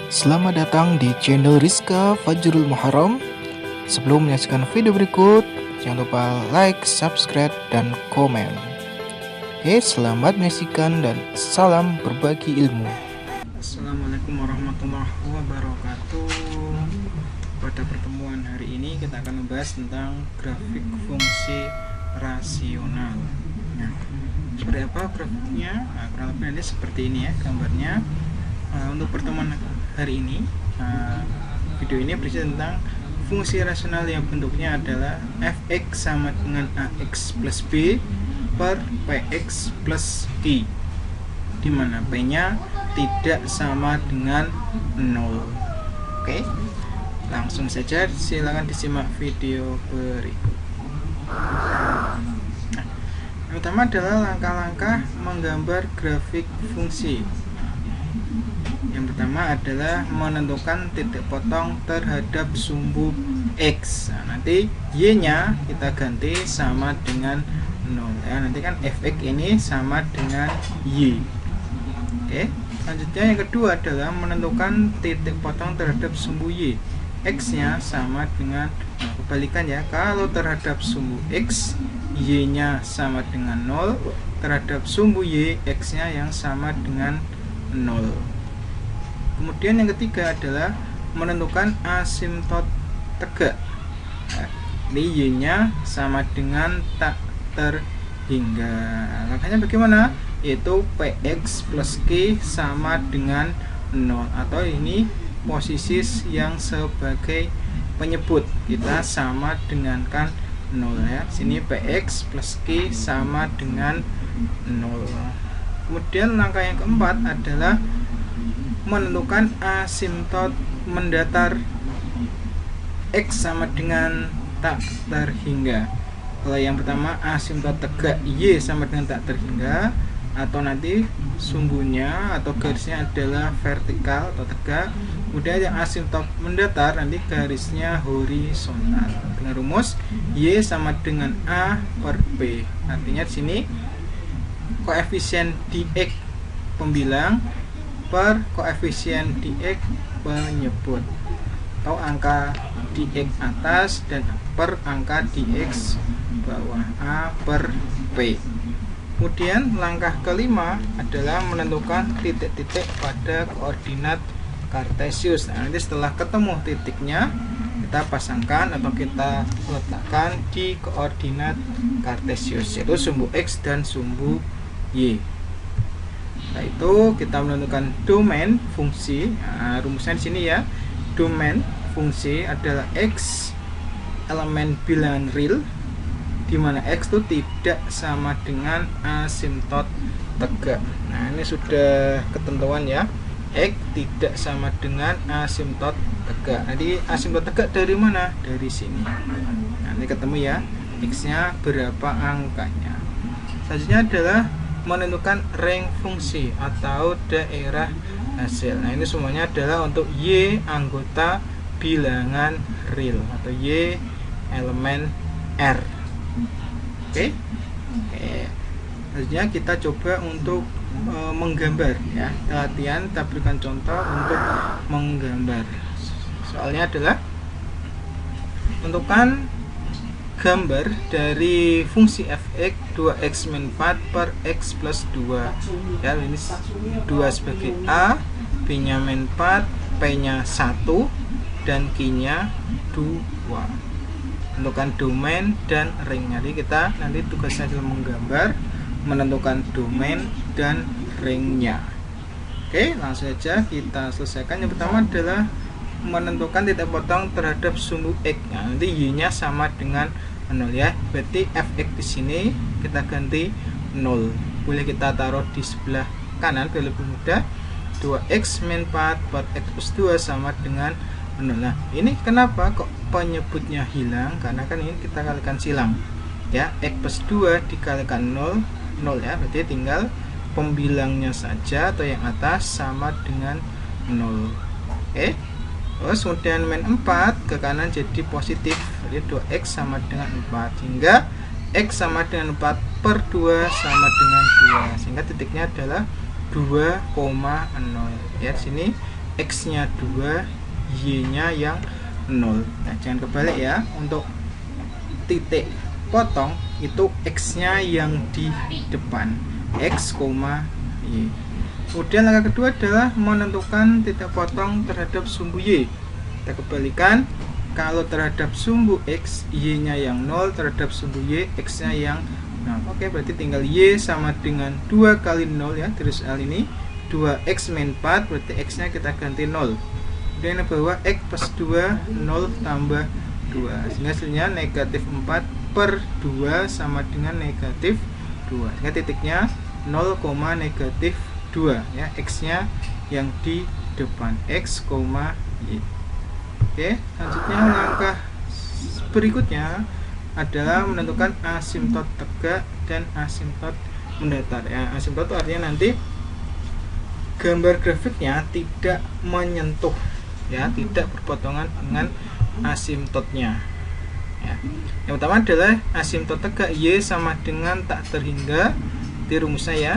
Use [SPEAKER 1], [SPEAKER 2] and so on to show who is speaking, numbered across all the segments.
[SPEAKER 1] Selamat datang di channel Rizka Fajrul Muharram. Sebelum menyaksikan video berikut, jangan lupa like, subscribe, dan komen. Oke, selamat menyaksikan dan salam berbagi ilmu.
[SPEAKER 2] Assalamualaikum warahmatullahi wabarakatuh. Pada pertemuan hari ini kita akan membahas tentang grafik fungsi rasional. Nah, seperti apa grafiknya? Nah, kurang lebih nanti seperti ini ya gambarnya. Untuk pertemuan hari ini, video ini berisi tentang fungsi rasional yang bentuknya adalah fx sama dengan ax plus b per px plus q, di mana p-nya tidak sama dengan 0. Oke, langsung saja silakan disimak video berikut. Yang pertama adalah langkah-langkah menggambar grafik fungsi. Yang pertama adalah menentukan titik potong terhadap sumbu x. Nah, nanti y-nya kita ganti sama dengan 0 ya. Nanti kan fx ini sama dengan y. Oke, selanjutnya yang kedua adalah menentukan titik potong terhadap sumbu y. X-nya sama dengan, kebalikan ya, kalau terhadap sumbu x y-nya sama dengan 0, terhadap sumbu y x-nya yang sama dengan 0. Kemudian yang ketiga adalah menentukan asimtot tegak. Ini y-nya sama dengan tak terhingga. Langkahnya bagaimana? Yaitu px plus q sama dengan 0, atau ini posisi yang sebagai penyebut, kita sama dengankan 0 ya. Sini px plus q sama dengan 0. Kemudian langkah yang keempat adalah menentukan asimtot mendatar x sama dengan tak terhingga. Kalau yang pertama asimtot tegak y sama dengan tak terhingga, atau nanti sumbunya atau garisnya adalah vertikal atau tegak. Kemudian yang asimtot mendatar nanti garisnya horizontal dengan rumus y sama dengan a per b. Artinya di sini koefisien dx pembilang per koefisien dx penyebut, atau angka dx atas dan per angka dx bawah, a per p. Kemudian langkah kelima adalah menentukan titik-titik pada koordinat kartesius. Nah, nanti setelah ketemu titiknya kita pasangkan atau kita letakkan di koordinat kartesius, yaitu sumbu x dan sumbu y. Setelah itu kita menentukan domain fungsi. Nah, rumusnya di sini ya. Domain fungsi adalah x elemen bilangan real, di mana x itu tidak sama dengan asimtot tegak. Nah, ini sudah ketentuan ya. X tidak sama dengan asimtot tegak. Jadi asimtot tegak dari mana? Dari sini. Nanti ketemu ya, x-nya berapa angkanya. Selanjutnya adalah menentukan range fungsi atau daerah hasil. Nah, ini semuanya adalah untuk y anggota bilangan real atau y elemen R. Oke. Selanjutnya kita coba untuk menggambar ya. Latihan kita berikan contoh untuk menggambar. Soalnya adalah tentukan gambar dari fungsi fx 2x min 4 per x plus 2 ya. Ini 2 sebagai a, b nya min 4, p nya 1, dan q nya 2. Tentukan domain dan ring. Jadi kita nanti tugasnya adalah menggambar, menentukan domain dan ringnya. Oke, langsung saja kita selesaikan. Yang pertama adalah menentukan titik potong terhadap sumbu x. Nah, nanti y-nya sama dengan 0 ya. Berarti fx di sini kita ganti 0. Boleh kita taruh di sebelah kanan biar lebih mudah. 2x min 4 per x plus 2 sama dengan 0. Nah, ini kenapa kok penyebutnya hilang? Karena kan ini kita kalikan silang ya. X plus 2 dikalikan 0 ya. Berarti tinggal pembilangnya saja atau yang atas sama dengan 0. Oke. Terus kemudian min 4 ke kanan jadi positif. Jadi 2x sama dengan 4, hingga x sama dengan 4 per 2 sama dengan 2, sehingga titiknya adalah 2,0 ya. Di sini X nya 2, Y nya yang 0. Nah, jangan kebalik ya, untuk titik potong itu X nya yang di depan, X, Y. Kemudian langkah kedua adalah menentukan titik potong terhadap sumbu Y. Kita kembalikan, kalau terhadap sumbu X, Y nya yang 0, terhadap sumbu Y, X nya yang 0. Oke, berarti tinggal Y sama dengan 2 kali 0 ya, dari soal ini 2X min 4, berarti X nya kita ganti 0. Kemudian bawah X plus 2, 0 tambah 2, sehingga hasilnya negatif 4 per 2 sama dengan negatif 2, sehingga titiknya 0, negatif 2 ya, X nya yang di depan, X, Y. Oke, selanjutnya langkah berikutnya adalah menentukan asimtot tegak dan asimtot mendatar ya. Asimtot itu artinya nanti gambar grafiknya tidak menyentuh ya, tidak berpotongan dengan asimtotnya ya. Yang pertama adalah asimtot tegak, Y sama dengan tak terhingga. Di rumusnya ya,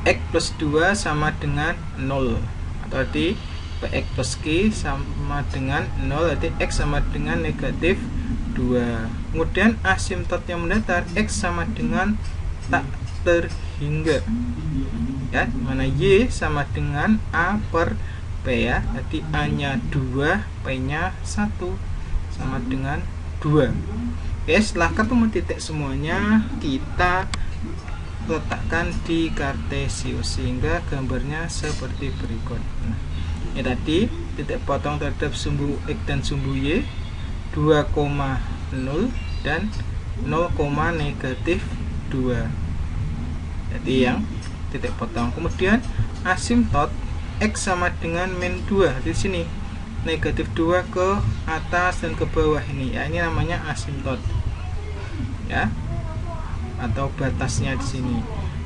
[SPEAKER 2] X plus 2 sama dengan 0, atau di Px plus Q sama dengan 0, berarti X sama dengan negatif 2. Kemudian asimtot yang mendatar, X sama dengan tak terhingga ya, mana Y sama dengan A per P ya, jadi A nya 2, P nya 1 sama dengan 2. Oke, setelah ketemu titik semuanya, kita letakkan di kartesius sehingga gambarnya seperti berikut. Nah, ini tadi titik potong terhadap sumbu X dan sumbu Y 2,0 dan 0, negatif 2. Jadi yang titik potong. Kemudian asimtot X sama dengan min 2 di sini, negatif 2 ke atas dan ke bawah ini ya, ini namanya asimtot ya, atau batasnya di sini.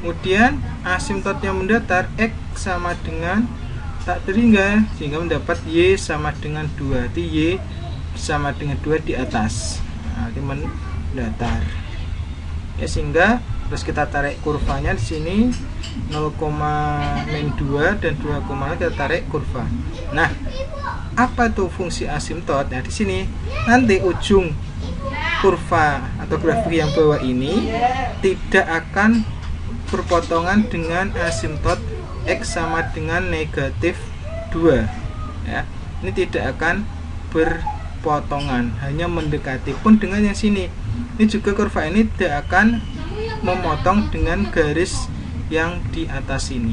[SPEAKER 2] Kemudian asimtot yang mendatar, X sama dengan tak terhingga, sehingga mendapat Y sama dengan 2, jadi Y sama dengan 2 di atas, nah, ini mendatar ya, sehingga terus kita tarik kurvanya di sini 0,2 dan 2,0, kita tarik kurva. Nah, apa itu fungsi asimtot? Nah, di sini nanti ujung kurva atau grafik yang bawah ini tidak akan berpotongan dengan asimtot X sama dengan negatif 2 ya. Ini tidak akan berpotongan, hanya mendekati. Pun dengan yang sini, ini juga kurva ini tidak akan memotong dengan garis yang di atas ini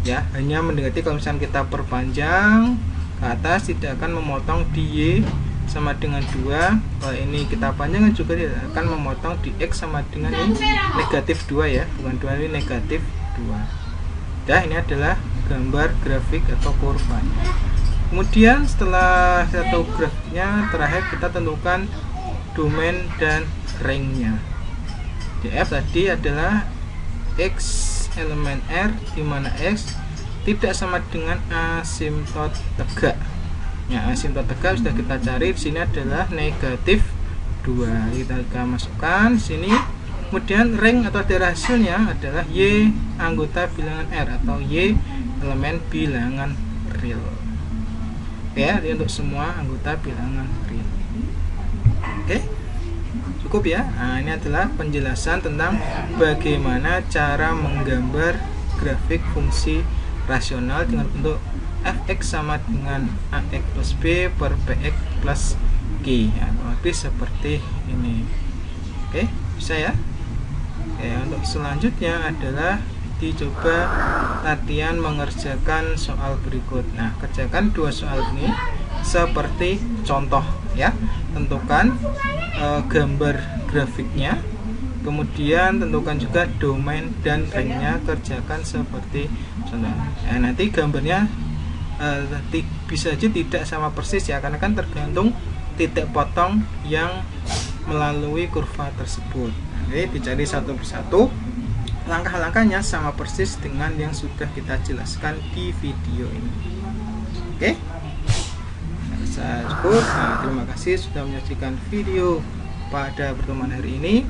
[SPEAKER 2] ya, hanya mendekati. Kalau misalnya kita perpanjang ke atas, tidak akan memotong di Y sama dengan 2. Kalau ini kita panjangkan juga tidak akan memotong di X sama dengan ini negatif 2 ya, bukan 2, ini negatif 2. Nah, ini adalah gambar grafik atau kurva. Kemudian setelah satu grafiknya, terakhir kita tentukan domain dan range-nya. Df tadi adalah X elemen R, di mana X tidak sama dengan asimtot tegak. Ya, asimtot tegak sudah kita cari, di sini adalah negatif 2. Kita masukkan di sini. Kemudian range atau dari hasilnya adalah Y anggota bilangan R atau Y elemen bilangan real. Oke, ini untuk semua anggota bilangan real. Oke, cukup ya. Nah, ini adalah penjelasan tentang bagaimana cara menggambar grafik fungsi rasional dengan bentuk fx sama dengan ax plus b per px plus q ya, lebih seperti ini. Oke, bisa ya. Oke, untuk selanjutnya adalah dicoba latihan mengerjakan soal berikut. Nah, kerjakan dua soal ini seperti contoh ya. Tentukan gambar grafiknya, kemudian tentukan juga domain dan range-nya, kerjakan seperti contoh. Nah, nanti gambarnya bisa aja tidak sama persis ya, karena kan tergantung titik potong yang melalui kurva tersebut. Jadi dicari satu persatu, langkah-langkahnya sama persis dengan yang sudah kita jelaskan di video ini. Oke, cukup. Nah, terima kasih sudah menyaksikan video pada pertemuan hari ini.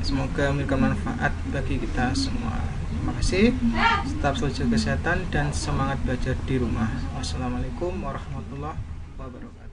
[SPEAKER 2] Semoga memberikan manfaat bagi kita semua. Terima kasih. Tetap selalu jaga kesehatan dan semangat belajar di rumah. Wassalamualaikum warahmatullahi wabarakatuh.